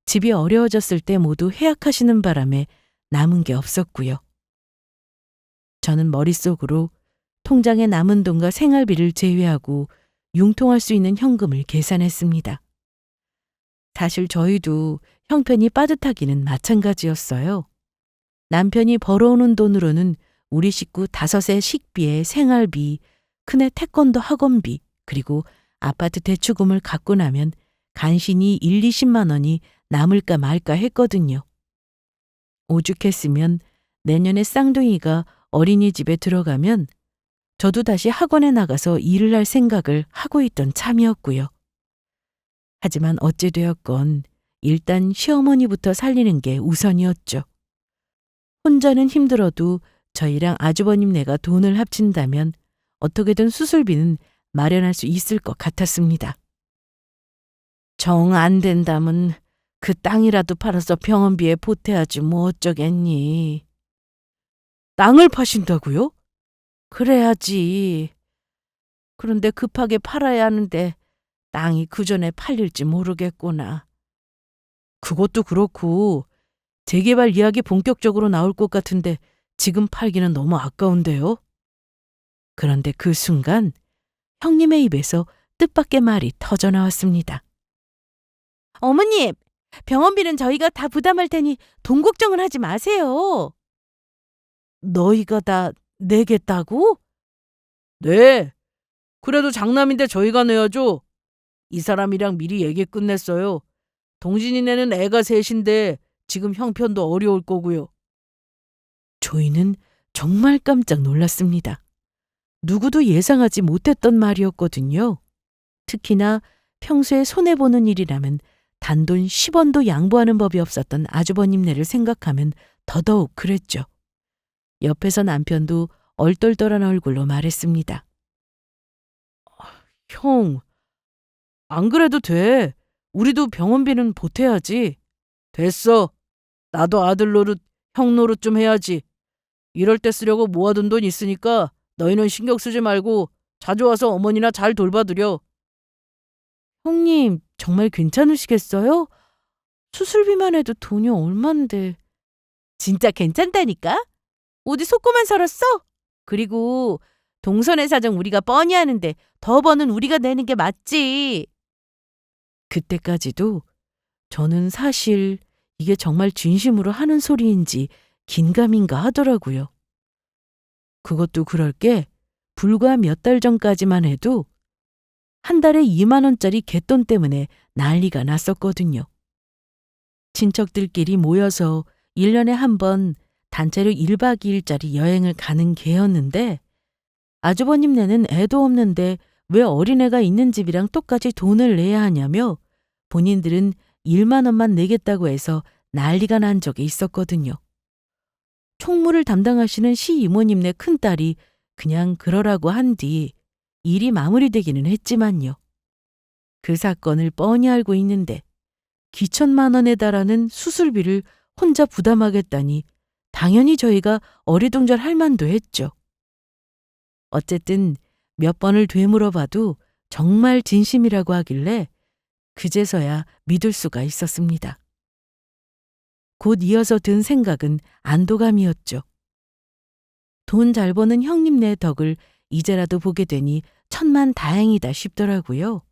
집이 어려워졌을 때 모두 해약하시는 바람에 남은 게 없었고요. 저는 머릿속으로 통장에 남은 돈과 생활비를 제외하고 융통할 수 있는 현금을 계산했습니다. 사실 저희도 형편이 빠듯하기는 마찬가지였어요. 남편이 벌어오는 돈으로는 우리 식구 5의 식비에 생활비, 큰애 태권도 학원비, 그리고 아파트 대출금을 갚고 나면 간신히 1, 20만 원이 남을까 말까 했거든요. 오죽했으면 내년에 쌍둥이가 어린이집에 들어가면 저도 다시 학원에 나가서 일을 할 생각을 하고 있던 참이었고요. 하지만 어찌되었건 일단 시어머니부터 살리는 게 우선이었죠. 혼자는 힘들어도 저희랑 아주버님네가 돈을 합친다면 어떻게든 수술비는 마련할 수 있을 것 같았습니다. 정 안 된다면 그 땅이라도 팔아서 병원비에 보태야지 뭐 어쩌겠니. 땅을 파신다고요? 그래야지. 그런데 급하게 팔아야 하는데 땅이 그 전에 팔릴지 모르겠구나. 그것도 그렇고 재개발 이야기 본격적으로 나올 것 같은데 지금 팔기는 너무 아까운데요. 그런데 그 순간 형님의 입에서 뜻밖의 말이 터져 나왔습니다. 어머님, 병원비는 저희가 다 부담할 테니 돈 걱정은 하지 마세요. 너희가 다 내겠다고? 네. 그래도 장남인데 저희가 내야죠. 이 사람이랑 미리 얘기 끝냈어요. 동진이네는 애가 셋인데 지금 형편도 어려울 거고요. 저희는 정말 깜짝 놀랐습니다. 누구도 예상하지 못했던 말이었거든요. 특히나 평소에 손해보는 일이라면 단돈 10원도 양보하는 법이 없었던 아주버님네를 생각하면 더더욱 그랬죠. 옆에서 남편도 얼떨떨한 얼굴로 말했습니다. 형, 안 그래도 돼. 우리도 병원비는 보태야지. 됐어. 나도 아들 노릇, 형 노릇 좀 해야지. 이럴 때 쓰려고 모아둔 돈 있으니까 너희는 신경 쓰지 말고 자주 와서 어머니나 잘 돌봐드려. 형님, 정말 괜찮으시겠어요? 수술비만 해도 돈이 얼만데. 진짜 괜찮다니까? 어디 속고만 살았어? 그리고 동선의 사정 우리가 뻔히 아는데 더 버는 우리가 내는 게 맞지. 그때까지도 저는 사실 이게 정말 진심으로 하는 소리인지 긴가민가 하더라고요. 그것도 그럴 게 불과 몇 달 전까지만 해도 한 달에 2만 원짜리 갯돈 때문에 난리가 났었거든요. 친척들끼리 모여서 1년에 한 번 단체로 1박 2일짜리 여행을 가는 게였는데 아주버님네는 애도 없는데 왜 어린애가 있는 집이랑 똑같이 돈을 내야 하냐며 본인들은 1만 원만 내겠다고 해서 난리가 난 적이 있었거든요. 총무를 담당하시는 시이모님네 큰딸이 그냥 그러라고 한 뒤 일이 마무리되기는 했지만요. 그 사건을 뻔히 알고 있는데 기천만 원에 달하는 수술비를 혼자 부담하겠다니 당연히 저희가 어리둥절할 만도 했죠. 어쨌든 몇 번을 되물어봐도 정말 진심이라고 하길래 그제서야 믿을 수가 있었습니다. 곧 이어서 든 생각은 안도감이었죠. 돈 잘 버는 형님네 덕을 이제라도 보게 되니 천만 다행이다 싶더라고요.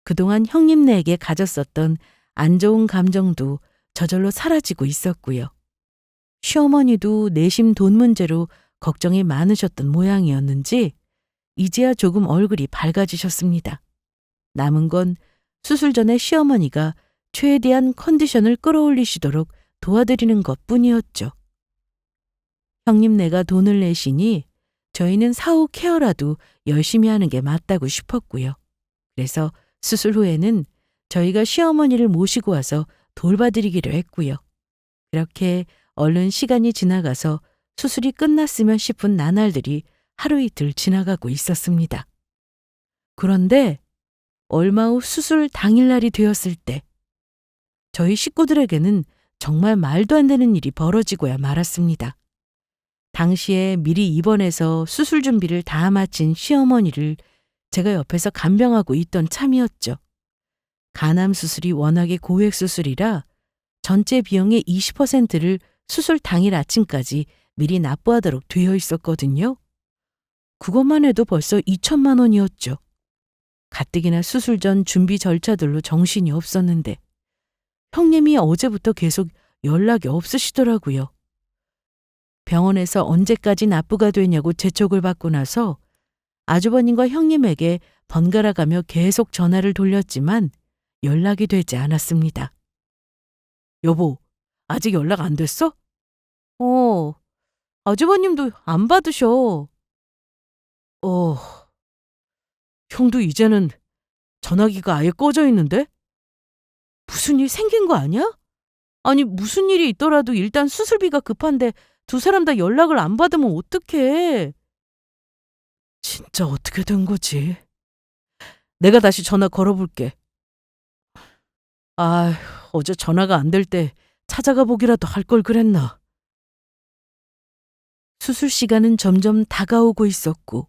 그동안 형님네에게 가졌었던 안 좋은 감정도 저절로 사라지고 있었고요. 시어머니도 내심 돈 문제로 걱정이 많으셨던 모양이었는지 이제야 조금 얼굴이 밝아지셨습니다. 남은 건 수술 전에 시어머니가 최대한 컨디션을 끌어올리시도록 도와드리는 것뿐이었죠. 형님네가 돈을 내시니 저희는 사후 케어라도 열심히 하는 게 맞다고 싶었고요. 그래서 수술 후에는 저희가 시어머니를 모시고 와서 돌봐드리기로 했고요. 그렇게 얼른 시간이 지나가서 수술이 끝났으면 싶은 나날들이 하루 이틀 지나가고 있었습니다. 그런데 얼마 후 수술 당일날이 되었을 때 저희 식구들에게는 정말 말도 안 되는 일이 벌어지고야 말았습니다. 당시에 미리 입원해서 수술 준비를 다 마친 시어머니를 제가 옆에서 간병하고 있던 참이었죠. 간암 수술이 워낙에 고액 수술이라 전체 비용의 20%를 수술 당일 아침까지 미리 납부하도록 되어 있었거든요. 그것만 해도 벌써 2천만 원이었죠. 가뜩이나 수술 전 준비 절차들로 정신이 없었는데 형님이 어제부터 계속 연락이 없으시더라고요. 병원에서 언제까지 납부가 되냐고 재촉을 받고 나서 아주버님과 형님에게 번갈아 가며 계속 전화를 돌렸지만 연락이 되지 않았습니다. 여보, 아직 연락 안 됐어? 아주버님도 안 받으셔. 형도 이제는 전화기가 아예 꺼져 있는데? 무슨 일 생긴 거 아니야? 아니, 무슨 일이 있더라도 일단 수술비가 급한데 두 사람 다 연락을 안 받으면 어떡해? 진짜 어떻게 된 거지? 내가 다시 전화 걸어볼게. 어제 전화가 안 될 때 찾아가 보기라도 할 걸 그랬나? 수술 시간은 점점 다가오고 있었고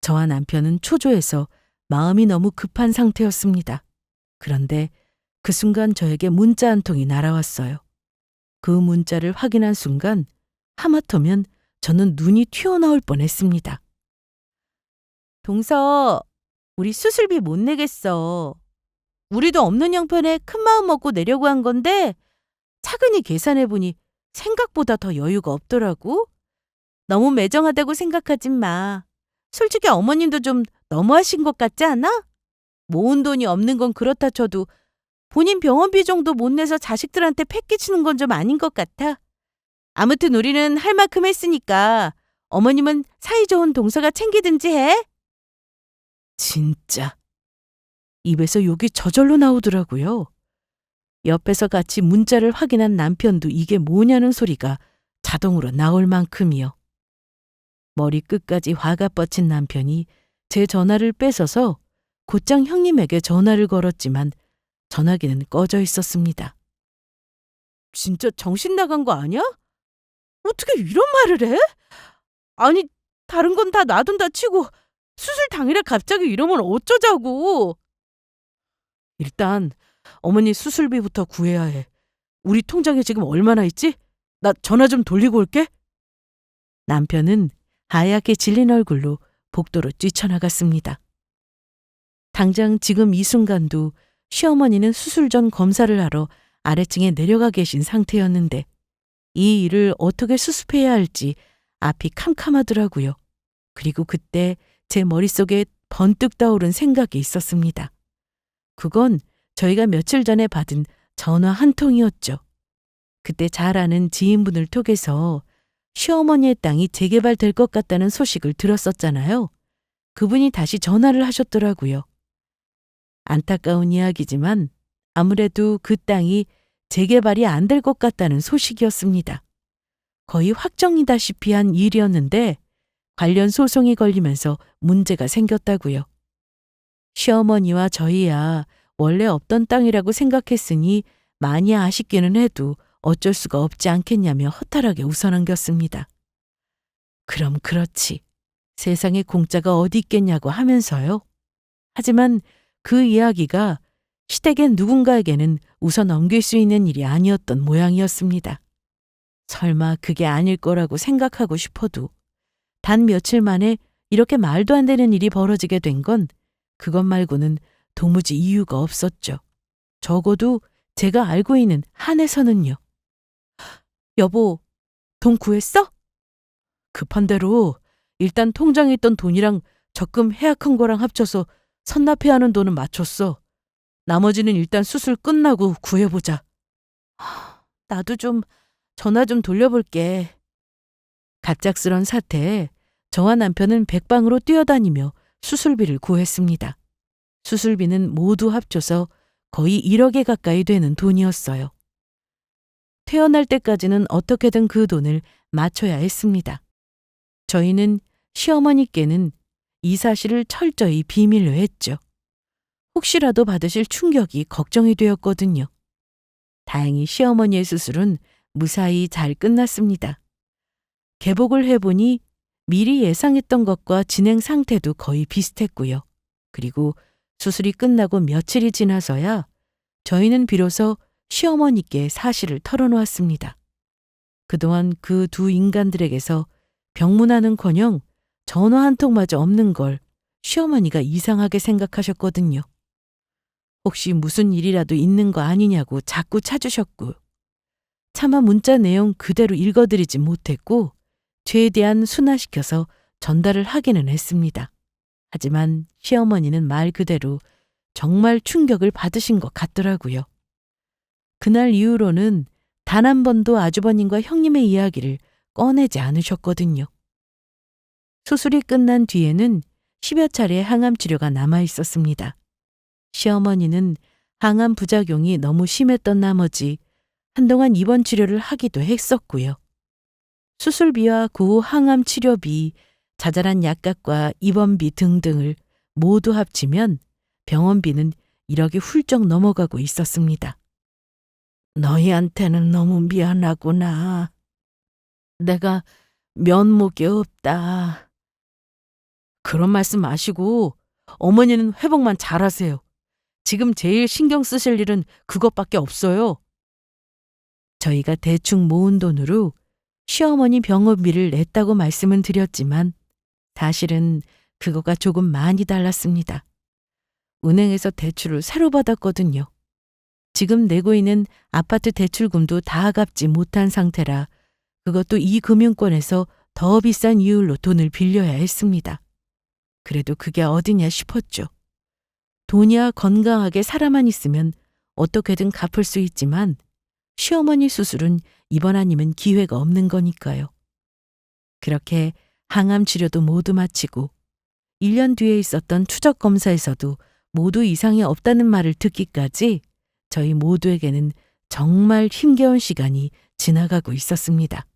저와 남편은 초조해서 마음이 너무 급한 상태였습니다. 그런데 그 순간 저에게 문자 한 통이 날아왔어요. 그 문자를 확인한 순간 하마터면 저는 눈이 튀어나올 뻔했습니다. 동서, 우리 수술비 못 내겠어. 우리도 없는 형편에 큰 마음 먹고 내려고 한 건데 차근히 계산해보니 생각보다 더 여유가 없더라고. 너무 매정하다고 생각하지 마. 솔직히 어머님도 좀 너무하신 것 같지 않아? 모은 돈이 없는 건 그렇다 쳐도 본인 병원비 정도 못 내서 자식들한테 패기치는 건 좀 아닌 것 같아. 아무튼 우리는 할 만큼 했으니까 어머님은 사이좋은 동서가 챙기든지 해. 진짜. 입에서 욕이 저절로 나오더라고요. 옆에서 같이 문자를 확인한 남편도 이게 뭐냐는 소리가 자동으로 나올 만큼이요. 머리 끝까지 화가 뻗친 남편이 제 전화를 뺏어서 곧장 형님에게 전화를 걸었지만 전화기는 꺼져 있었습니다. 진짜 정신 나간 거 아니야? 어떻게 이런 말을 해? 아니, 다른 건 다 놔둔다 치고 수술 당일에 갑자기 이러면 어쩌자고. 일단 어머니 수술비부터 구해야 해. 우리 통장에 지금 얼마나 있지? 나 전화 좀 돌리고 올게. 남편은 하얗게 질린 얼굴로 복도로 뛰쳐나갔습니다. 당장 지금 이 순간도 시어머니는 수술 전 검사를 하러 아래층에 내려가 계신 상태였는데 이 일을 어떻게 수습해야 할지 앞이 캄캄하더라고요. 그리고 그때 제 머릿속에 번뜩 떠오른 생각이 있었습니다. 그건 저희가 며칠 전에 받은 전화 한 통이었죠. 그때 잘 아는 지인분을 통해서 시어머니의 땅이 재개발될 것 같다는 소식을 들었었잖아요. 그분이 다시 전화를 하셨더라고요. 안타까운 이야기지만 아무래도 그 땅이 재개발이 안 될 것 같다는 소식이었습니다. 거의 확정이다시피 한 일이었는데 관련 소송이 걸리면서 문제가 생겼다고요. 시어머니와 저희야 원래 없던 땅이라고 생각했으니 많이 아쉽기는 해도 어쩔 수가 없지 않겠냐며 허탈하게 웃어넘겼습니다. 그럼 그렇지. 세상에 공짜가 어디 있겠냐고 하면서요. 하지만 그 이야기가 시댁의 누군가에게는 웃어 넘길 수 있는 일이 아니었던 모양이었습니다. 설마 그게 아닐 거라고 생각하고 싶어도 단 며칠 만에 이렇게 말도 안 되는 일이 벌어지게 된 건 그것 말고는 도무지 이유가 없었죠. 적어도 제가 알고 있는 한에서는요. 여보, 돈 구했어? 급한 대로 일단 통장에 있던 돈이랑 적금 해약한 거랑 합쳐서 선납해야 하는 돈은 맞췄어. 나머지는 일단 수술 끝나고 구해보자. 나도 좀 전화 좀 돌려볼게. 갑작스런 사태에 저와 남편은 백방으로 뛰어다니며 수술비를 구했습니다. 수술비는 모두 합쳐서 거의 1억에 가까이 되는 돈이었어요. 태어날 때까지는 어떻게든 그 돈을 맞춰야 했습니다. 저희는 시어머니께는 이 사실을 철저히 비밀로 했죠. 혹시라도 받으실 충격이 걱정이 되었거든요. 다행히 시어머니의 수술은 무사히 잘 끝났습니다. 개복을 해보니 미리 예상했던 것과 진행 상태도 거의 비슷했고요. 그리고 수술이 끝나고 며칠이 지나서야 저희는 비로소 시어머니께 사실을 털어놓았습니다. 그동안 그 두 인간들에게서 병문안은커녕 전화 한 통마저 없는 걸 시어머니가 이상하게 생각하셨거든요. 혹시 무슨 일이라도 있는 거 아니냐고 자꾸 찾으셨고 차마 문자 내용 그대로 읽어드리지 못했고 최대한 순화시켜서 전달을 하기는 했습니다. 하지만 시어머니는 말 그대로 정말 충격을 받으신 것 같더라고요. 그날 이후로는 단 한 번도 아주버님과 형님의 이야기를 꺼내지 않으셨거든요. 수술이 끝난 뒤에는 10여 차례 항암 치료가 남아 있었습니다. 시어머니는 항암 부작용이 너무 심했던 나머지 한동안 입원 치료를 하기도 했었고요. 수술비와 그 후 항암 치료비, 자잘한 약값과 입원비 등등을 모두 합치면 병원비는 1억이 훌쩍 넘어가고 있었습니다. 너희한테는 너무 미안하구나. 내가 면목이 없다. 그런 말씀 마시고 어머니는 회복만 잘하세요. 지금 제일 신경 쓰실 일은 그것밖에 없어요. 저희가 대충 모은 돈으로 시어머니 병원비를 냈다고 말씀은 드렸지만 사실은 그거가 조금 많이 달랐습니다. 은행에서 대출을 새로 받았거든요. 지금 내고 있는 아파트 대출금도 다 갚지 못한 상태라 그것도 이 금융권에서 더 비싼 이율로 돈을 빌려야 했습니다. 그래도 그게 어디냐 싶었죠. 돈이야 건강하게 살아만 있으면 어떻게든 갚을 수 있지만 시어머니 수술은 이번 아니면 기회가 없는 거니까요. 그렇게 항암 치료도 모두 마치고 1년 뒤에 있었던 추적 검사에서도 모두 이상이 없다는 말을 듣기까지 저희 모두에게는 정말 힘겨운 시간이 지나가고 있었습니다.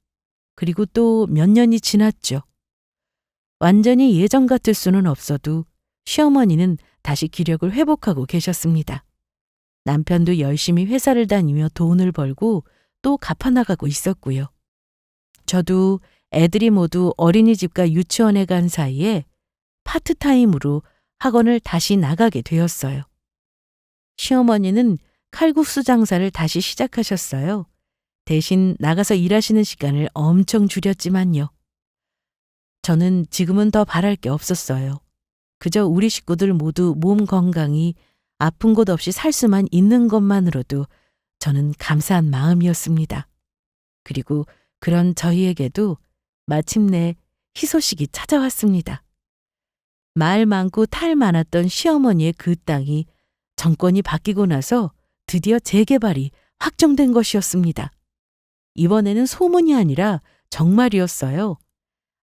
그리고 또 몇 년이 지났죠. 완전히 예전 같을 수는 없어도 시어머니는 다시 기력을 회복하고 계셨습니다. 남편도 열심히 회사를 다니며 돈을 벌고 또 갚아나가고 있었고요. 저도 애들이 모두 어린이집과 유치원에 간 사이에 파트타임으로 학원을 다시 나가게 되었어요. 시어머니는 칼국수 장사를 다시 시작하셨어요. 대신 나가서 일하시는 시간을 엄청 줄였지만요. 저는 지금은 더 바랄 게 없었어요. 그저 우리 식구들 모두 몸 건강히 아픈 곳 없이 살 수만 있는 것만으로도 저는 감사한 마음이었습니다. 그리고 그런 저희에게도 마침내 희소식이 찾아왔습니다. 말 많고 탈 많았던 시어머니의 그 땅이 정권이 바뀌고 나서 드디어 재개발이 확정된 것이었습니다. 이번에는 소문이 아니라 정말이었어요.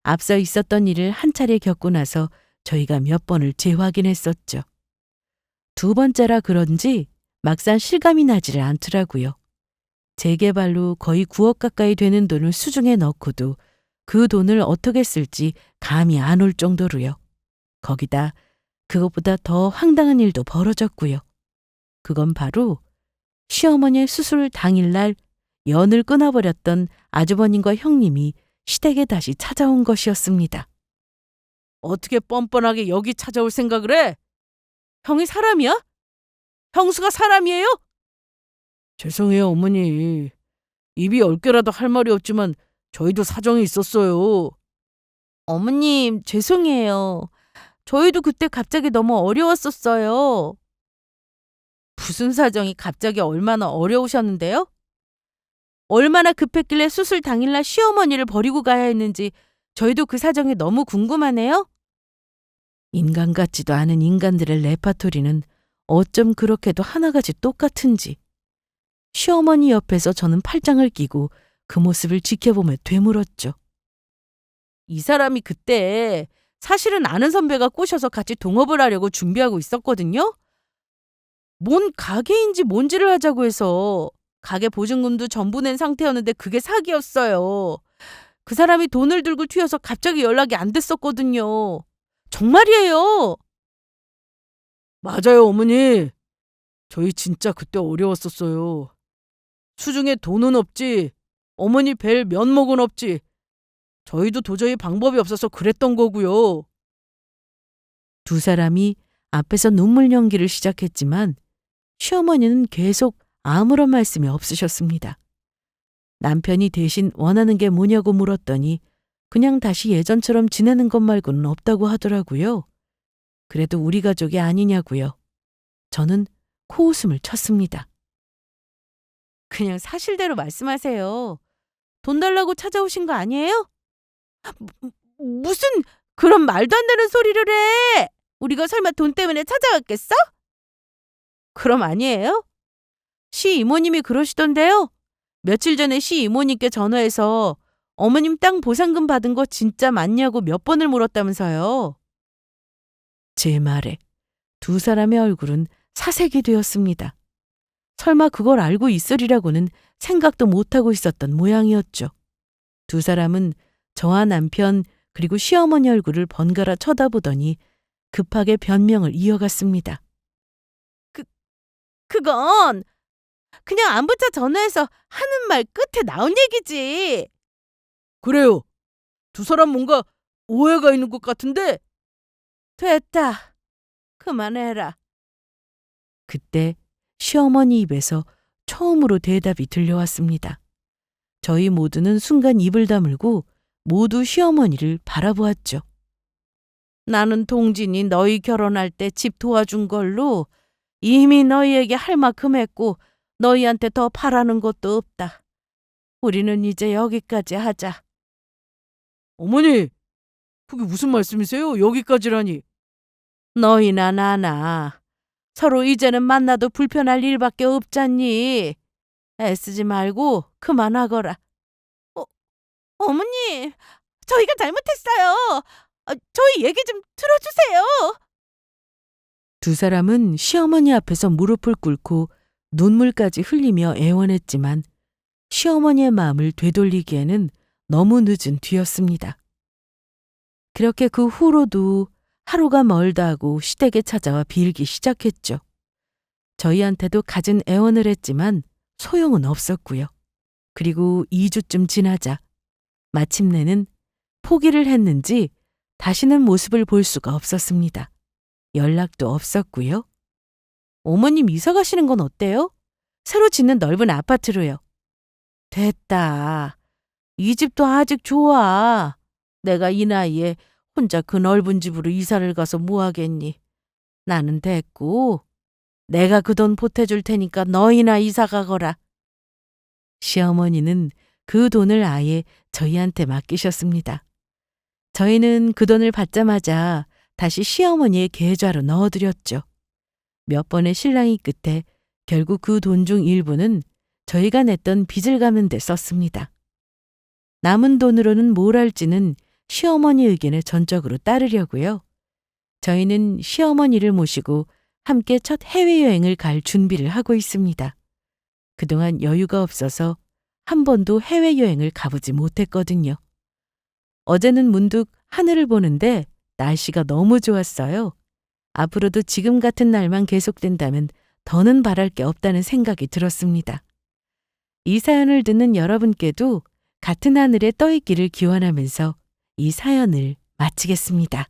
앞서 있었던 일을 한 차례 겪고 나서 저희가 몇 번을 재확인했었죠. 두 번째라 그런지 막상 실감이 나지를 않더라고요. 재개발로 거의 9억 가까이 되는 돈을 수중에 넣고도 그 돈을 어떻게 쓸지 감이 안 올 정도로요. 거기다 그것보다 더 황당한 일도 벌어졌고요. 그건 바로 시어머니의 수술 당일날 연을 끊어버렸던 아주버님과 형님이 시댁에 다시 찾아온 것이었습니다. 어떻게 뻔뻔하게 여기 찾아올 생각을 해? 형이 사람이야? 형수가 사람이에요? 죄송해요, 어머니. 입이 10개라도 할 말이 없지만 저희도 사정이 있었어요. 어머님, 죄송해요. 저희도 그때 갑자기 너무 어려웠었어요. 무슨 사정이 갑자기 얼마나 어려우셨는데요? 얼마나 급했길래 수술 당일날 시어머니를 버리고 가야 했는지 저희도 그 사정이 너무 궁금하네요. 인간 같지도 않은 인간들의 레파토리는 어쩜 그렇게도 하나같이 똑같은지. 시어머니 옆에서 저는 팔짱을 끼고 그 모습을 지켜보며 되물었죠. 이 사람이 그때 사실은 아는 선배가 꼬셔서 같이 동업을 하려고 준비하고 있었거든요. 뭔 가게인지 뭔지를 하자고 해서 가게 보증금도 전부 낸 상태였는데 그게 사기였어요. 그 사람이 돈을 들고 튀어서 갑자기 연락이 안 됐었거든요. 정말이에요. 맞아요, 어머니. 저희 진짜 그때 어려웠었어요. 수중에 돈은 없지, 어머니 뵐 면목은 없지. 저희도 도저히 방법이 없어서 그랬던 거고요. 두 사람이 앞에서 눈물 연기를 시작했지만 시어머니는 계속 아무런 말씀이 없으셨습니다. 남편이 대신 원하는 게 뭐냐고 물었더니 그냥 다시 예전처럼 지내는 것 말고는 없다고 하더라고요. 그래도 우리 가족이 아니냐고요. 저는 코웃음을 쳤습니다. 그냥 사실대로 말씀하세요. 돈 달라고 찾아오신 거 아니에요? 무슨 그런 말도 안 되는 소리를 해. 우리가 설마 돈 때문에 찾아왔겠어? 그럼 아니에요? 시 이모님이 그러시던데요. 며칠 전에 시 이모님께 전화해서 어머님 땅 보상금 받은 거 진짜 맞냐고 몇 번을 물었다면서요. 제 말에 두 사람의 얼굴은 사색이 되었습니다. 설마 그걸 알고 있으리라고는 생각도 못하고 있었던 모양이었죠. 두 사람은 저와 남편 그리고 시어머니 얼굴을 번갈아 쳐다보더니 급하게 변명을 이어갔습니다. 그건 그냥 안부처 전화해서 하는 말 끝에 나온 얘기지. 그래요. 두 사람 뭔가 오해가 있는 것 같은데. 됐다. 그만해라. 그때 시어머니 입에서 처음으로 대답이 들려왔습니다. 저희 모두는 순간 입을 다물고 모두 시어머니를 바라보았죠. 나는 동진이 너희 결혼할 때 집 도와준 걸로 이미 너희에게 할 만큼 했고 너희한테 더 바라는 것도 없다. 우리는 이제 여기까지 하자. 어머니, 그게 무슨 말씀이세요? 여기까지라니. 너희나 나나 서로 이제는 만나도 불편할 일밖에 없잖니. 애쓰지 말고 그만하거라. 어머니, 저희가 잘못했어요. 저희 얘기 좀 들어주세요. 두 사람은 시어머니 앞에서 무릎을 꿇고 눈물까지 흘리며 애원했지만 시어머니의 마음을 되돌리기에는 너무 늦은 뒤였습니다. 그렇게 그 후로도 하루가 멀다 하고 시댁에 찾아와 빌기 시작했죠. 저희한테도 갖은 애원을 했지만 소용은 없었고요. 그리고 2주쯤 지나자 마침내는 포기를 했는지 다시는 모습을 볼 수가 없었습니다. 연락도 없었고요. 어머님 이사 가시는 건 어때요? 새로 짓는 넓은 아파트로요. 됐다. 이 집도 아직 좋아. 내가 이 나이에 혼자 그 넓은 집으로 이사를 가서 뭐 하겠니? 나는 됐고 내가 그 돈 보태줄 테니까 너희나 이사 가거라. 시어머니는 그 돈을 아예 저희한테 맡기셨습니다. 저희는 그 돈을 받자마자 다시 시어머니의 계좌로 넣어드렸죠. 몇 번의 실랑이 끝에 결국 그 돈 중 일부는 저희가 냈던 빚을 갚는 데 썼습니다. 남은 돈으로는 뭘 할지는 시어머니 의견에 전적으로 따르려고요. 저희는 시어머니를 모시고 함께 첫 해외여행을 갈 준비를 하고 있습니다. 그동안 여유가 없어서 한 번도 해외여행을 가보지 못했거든요. 어제는 문득 하늘을 보는데 날씨가 너무 좋았어요. 앞으로도 지금 같은 날만 계속된다면 더는 바랄 게 없다는 생각이 들었습니다. 이 사연을 듣는 여러분께도 같은 하늘에 떠 있기를 기원하면서 이 사연을 마치겠습니다.